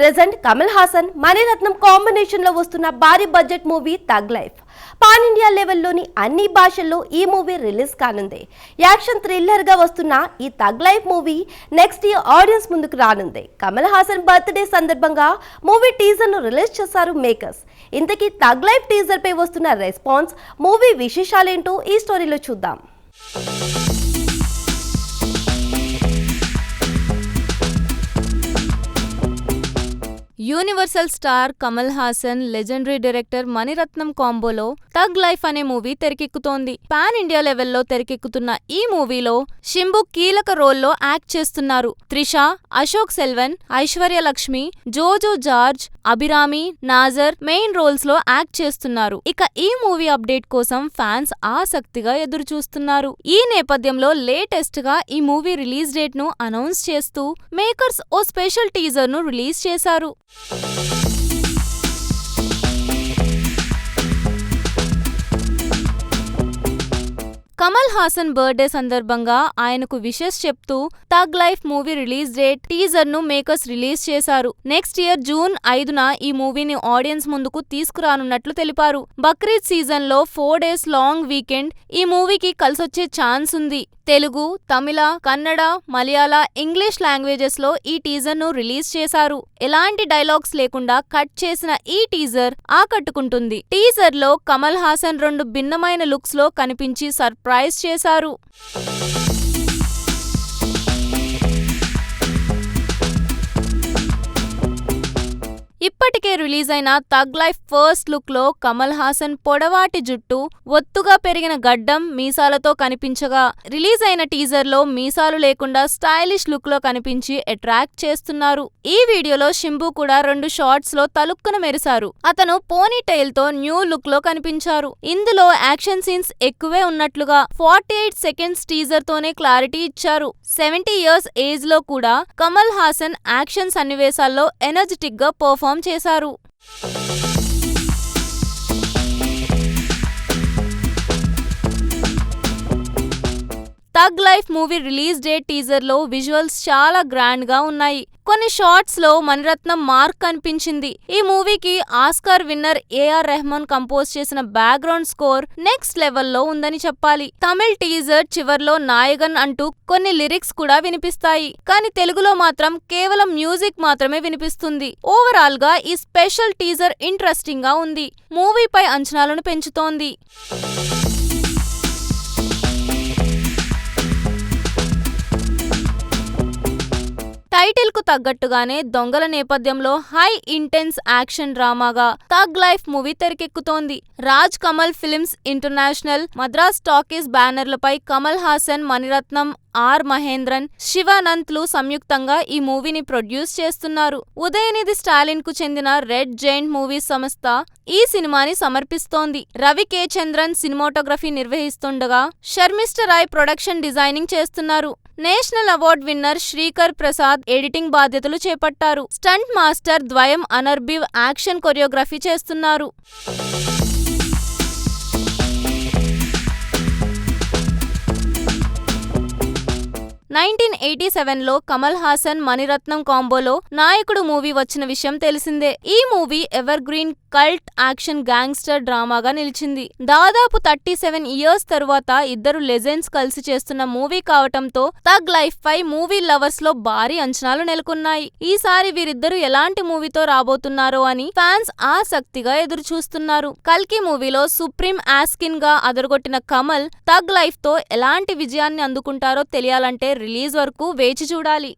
Present Kamal Haasan Mani Ratnam combination లో వస్తున్న భారీ budget movie Thug Life pan India లెవెల్లోని అన్ని భాషల్లో ఈ మూవీ రిలీజ్ కానుంది. యాక్షన్ థ్రిల్లర్ గా వస్తున్న ఈ Thug Life movie next year audience ముందుకు రానుంది. కమల్ హాసన్ బర్త్డే సందర్భంగా మూవీ టీజర్ ను రిలీజ్ చేశారు మేకర్స్. ఇంతకీ థగ్ లైఫ్ టీజర్ పై వస్తున్న రెస్పాన్స్, మూవీ విశేషాలేంటో ఈ స్టోరీలో చూద్దాం. Universal star Kamal Haasan, legendary director Mani Ratnam కాంబోలో థగ్ లైఫ్ అనే మూవీ తెరకెక్కుతోంది. పాన్ ఇండియా లెవెల్లో తెరకెక్కుతున్న ఈ మూవీలో శింబు కీలక రోల్లో యాక్ట్ చేస్తున్నారు. త్రిష, అశోక్ సెల్వన్, ఐశ్వర్య లక్ష్మి, జోజో జార్జ్, అభిరామి, నాజర్ మెయిన్ రోల్స్ లో యాక్ట్ చేస్తున్నారు. ఇక ఈ మూవీ అప్డేట్ కోసం ఫ్యాన్స్ ఆసక్తిగా ఎదురు చూస్తున్నారు. ఈ నేపథ్యంలో లేటెస్ట్ గా ఈ మూవీ రిలీజ్ డేట్ ను అనౌన్స్ చేస్తూ మేకర్స్ ఓ స్పెషల్ టీజర్ ను రిలీజ్ చేశారు. కమల్ హాసన్ బర్త్డే సందర్భంగా ఆయనకు విషెస్ చెప్తూ tug Life movie release date teaser ను మేకర్స్ రిలీజ్ చేశారు. నెక్స్ట్ ఇయర్ జూన్ 5న ఈ మూవీని ఆడియన్స్ ముందుకు తీసుకురానున్నట్లు తెలిపారు. బక్రీద్ సీజన్ లో 4 days లాంగ్ వీకెండ్ ఈ మూవీకి కలిసొచ్చే ఛాన్స్ ఉంది. తెలుగు, తమిళ, కన్నడ, మలయాళ, ఇంగ్లీష్ లాంగ్వేజెస్ లో ఈ టీజర్ ను రిలీజ్ చేశారు. ఎలాంటి డైలాగ్స్ లేకుండా కట్ చేసిన ఈ టీజర్ ఆకట్టుకుంటుంది. టీజర్ లో కమల్ హాసన్ 2 భిన్నమైన లుక్స్ లో కనిపించి సర్ప్రైజ్ చేశారు. ఇప్పటికే రిలీజ్ అయిన థగ్ లైఫ్ ఫస్ట్ లుక్ లో కమల్ హాసన్ పొడవాటి జుట్టు, ఒత్తుగా పెరిగిన గడ్డం, మీసాలతో కనిపించగా, రిలీజ్ అయిన టీజర్ లో మీసాలు లేకుండా స్టైలిష్ లుక్ లో కనిపించి అట్రాక్ట్ చేస్తున్నారు. ఈ వీడియోలో శింబు కూడా 2 షార్ట్స్ లో తలుక్కున మెరిశారు. అతను పోనీ టైల్ తో న్యూ లుక్ లో కనిపించారు. ఇందులో యాక్షన్ సీన్స్ ఎక్కువే ఉన్నట్లుగా 48 seconds టీజర్ తోనే క్లారిటీ ఇచ్చారు. 70 years ఏజ్ లో కూడా కమల్ హాసన్ యాక్షన్ సన్నివేశాల్లో ఎనర్జెటిక్ గా పర్ఫార్మ్ చేశారు. Tug Life movie release date teaser లో విజువల్స్ చాలా గ్రాండ్ గా ఉన్నాయి. కొన్ని షార్ట్స్ లో మణిరత్నం మార్క్ కనిపించింది. ఈ మూవీకి Oscar winner A R Rahman compose చేసిన బ్యాక్గ్రౌండ్ స్కోర్ నెక్స్ట్ లెవెల్లో ఉందని చెప్పాలి. తమిళ్ టీజర్ చివర్లో నాయగన్ అంటూ కొన్ని లిరిక్స్ కూడా వినిపిస్తాయి. కానీ తెలుగులో మాత్రం కేవలం మ్యూజిక్ మాత్రమే వినిపిస్తుంది. ఓవరాల్ గా ఈ స్పెషల్ టీజర్ ఇంట్రెస్టింగ్ గా ఉంది. మూవీపై అంచనాలను పెంచుతోంది. టైటిల్ కు తగ్గట్టుగానే దొంగల నేపథ్యంలో హై ఇంటెన్స్ యాక్షన్ డ్రామాగా థగ్ లైఫ్ మూవీ తెరకెక్కుతోంది. రాజ్ కమల్ ఫిల్మ్స్ ఇంటర్నేషనల్, మద్రాస్ టాకీస్ బ్యానర్లపై కమల్ హాసన్, మణిరత్నం, ఆర్ మహేంద్రన్, శివానంత్లు సంయుక్తంగా ఈ మూవీని ప్రొడ్యూస్ చేస్తున్నారు. ఉదయనిధి స్టాలిన్ కు చెందిన రెడ్ జైంట్ మూవీస్ సంస్థ ఈ సినిమాని సమర్పిస్తోంది. రవి కే చంద్రన్ సినిమాటోగ్రఫీ నిర్వహిస్తుండగా శర్మిష్ఠ రాయ్ ప్రొడక్షన్ డిజైనింగ్ చేస్తున్నారు. National award winner Sreekar Prasad editing బాధ్యతలు చేపట్టారు. స్టంట్ మాస్టర్ ద్వయం అనర్బివ్ యాక్షన్ కొరియోగ్రఫీ చేస్తున్నారు. 1987లో కమల్ హాసన్, మణిరత్నం కాంబోలో నాయకుడు మూవీ వచ్చిన విషయం తెలిసిందే. ఈ movie evergreen cult action gangster డ్రామాగా నిలిచింది. దాదాపు 37 years తరువాత ఇద్దరు లెజెండ్స్ కలిసి చేస్తున్న మూవీ కావటంతో థగ్ లైఫ్ పై మూవీ లవర్స్ లో భారీ అంచనాలు నెలకొన్నాయి. ఈసారి వీరిద్దరూ ఎలాంటి మూవీతో రాబోతున్నారో అని ఫ్యాన్స్ ఆసక్తిగా ఎదురు చూస్తున్నారు. కల్కి మూవీలో సుప్రీం యాస్కిన్ గా అదరగొట్టిన కమల్ థగ్ లైఫ్ తో ఎలాంటి విజయాన్ని అందుకుంటారో తెలియాలంటే రిలీజ్ వరకు వేచి చూడాలి.